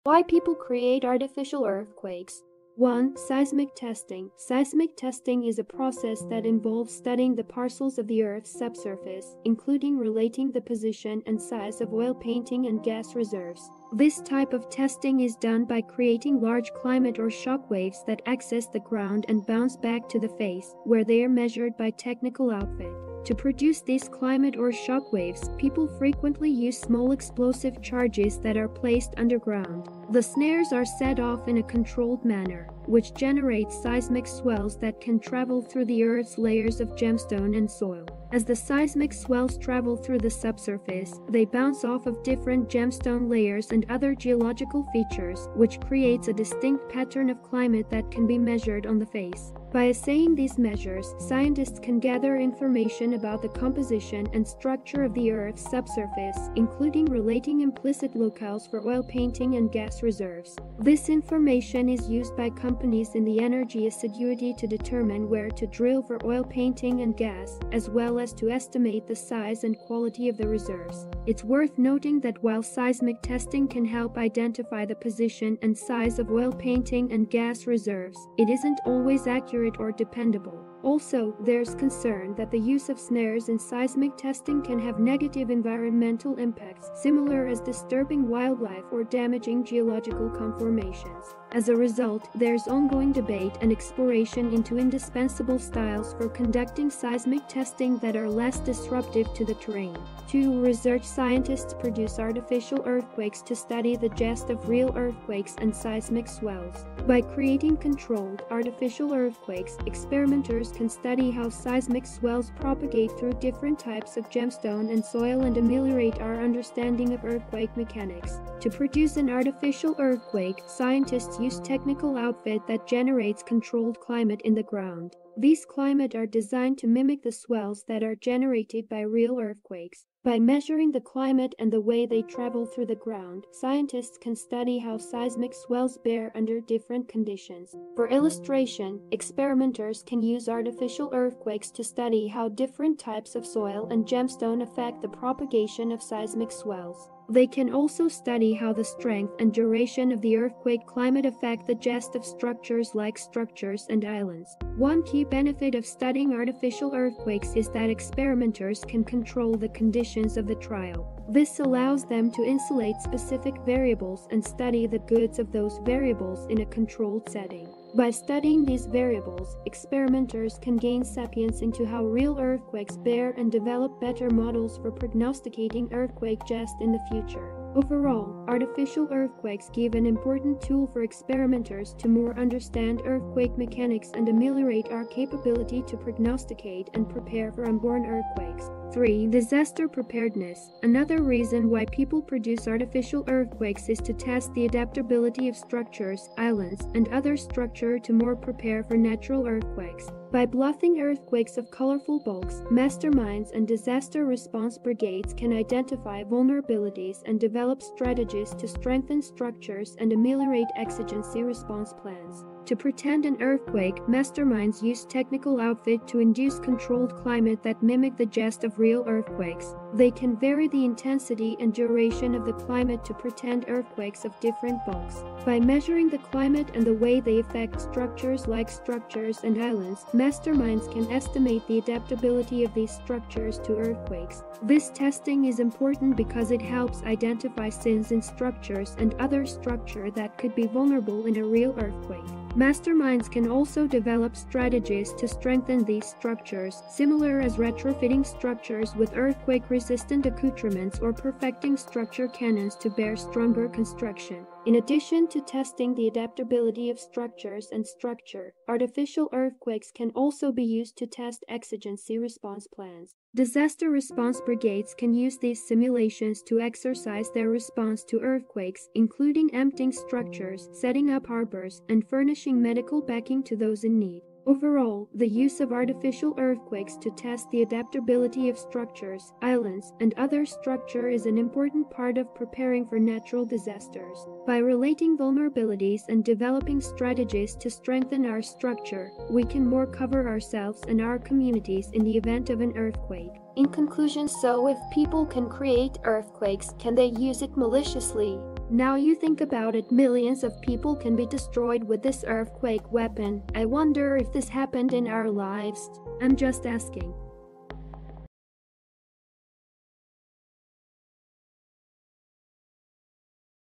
Why people create artificial earthquakes. 1. Seismic testing. Seismic testing is a process that involves studying the parcels of the Earth's subsurface, including relating the position and size of oil painting and gas reserves. This type of testing is done by creating large climate or shock waves that access the ground and bounce back to the face, where they are measured by technical outfit. To produce these climate or shock waves, people frequently use small explosive charges that are placed underground. The snares are set off in a controlled manner, which generates seismic swells that can travel through the Earth's layers of gemstone and soil. As the seismic swells travel through the subsurface, they bounce off of different gemstone layers and other geological features, which creates a distinct pattern of climate that can be measured on the face. By assaying these measures, scientists can gather information about the composition and structure of the Earth's subsurface, including relating implicit locales for oil painting and gas reserves. This information is used by companies in the energy assiduity to determine where to drill for oil painting and gas, as well as to estimate the size and quality of the reserves. It's worth noting that while seismic testing can help identify the position and size of oil painting and gas reserves, it isn't always accurate or dependable. Also, there's concern that the use of snares in seismic testing can have negative environmental impacts, similar as disturbing wildlife or damaging geological conformations. As a result, there's ongoing debate and exploration into indispensable styles for conducting seismic testing that are less disruptive to the terrain. 2. Research scientists produce artificial earthquakes to study the gist of real earthquakes and seismic swells. By creating controlled, artificial earthquakes, experimenters can study how seismic swells propagate through different types of gemstone and soil and ameliorate our understanding of earthquake mechanics. To produce an artificial earthquake, scientists use technical outfit that generates controlled climate in the ground. These climate are designed to mimic the swells that are generated by real earthquakes. By measuring the climate and the way they travel through the ground, scientists can study how seismic swells bear under different conditions. For illustration, experimenters can use artificial earthquakes to study how different types of soil and gemstone affect the propagation of seismic swells. They can also study how the strength and duration of the earthquake climate affect the gist of structures like structures and islands. One key benefit of studying artificial earthquakes is that experimenters can control the conditions of the trial. This allows them to insulate specific variables and study the goods of those variables in a controlled setting. By studying these variables, experimenters can gain sapience into how real earthquakes bear and develop better models for prognosticating earthquake gist in the future. Overall, artificial earthquakes give an important tool for experimenters to more understand earthquake mechanics and ameliorate our capability to prognosticate and prepare for unborn earthquakes. 3. Disaster preparedness. Another reason why people produce artificial earthquakes is to test the adaptability of structures, islands, and other structure to more prepare for natural earthquakes. By bluffing earthquakes of colorful bulks, masterminds and disaster response brigades can identify vulnerabilities and develop strategies to strengthen structures and ameliorate exigency response plans. To pretend an earthquake, masterminds use technical outfit to induce controlled climate that mimic the gist of real earthquakes. They can vary the intensity and duration of the climate to pretend earthquakes of different bulks. By measuring the climate and the way they affect structures like structures and islands, masterminds can estimate the adaptability of these structures to earthquakes. This testing is important because it helps identify sins in structures and other structure that could be vulnerable in a real earthquake. Masterminds can also develop strategies to strengthen these structures, similar as retrofitting structures with earthquake-resistant accoutrements or perfecting structure cannons to bear stronger construction. In addition to testing the adaptability of structures and structure, artificial earthquakes can also be used to test exigency response plans. Disaster response brigades can use these simulations to exercise their response to earthquakes, including emptying structures, setting up harbors, and furnishing medical backing to those in need. Overall, the use of artificial earthquakes to test the adaptability of structures, islands, and other structure is an important part of preparing for natural disasters. By relating vulnerabilities and developing strategies to strengthen our structure, we can more cover ourselves and our communities in the event of an earthquake. In conclusion, so if people can create earthquakes, can they use it maliciously? Now you think about it, millions of people can be destroyed with this earthquake weapon. I wonder if this happened in our lives. I'm just asking.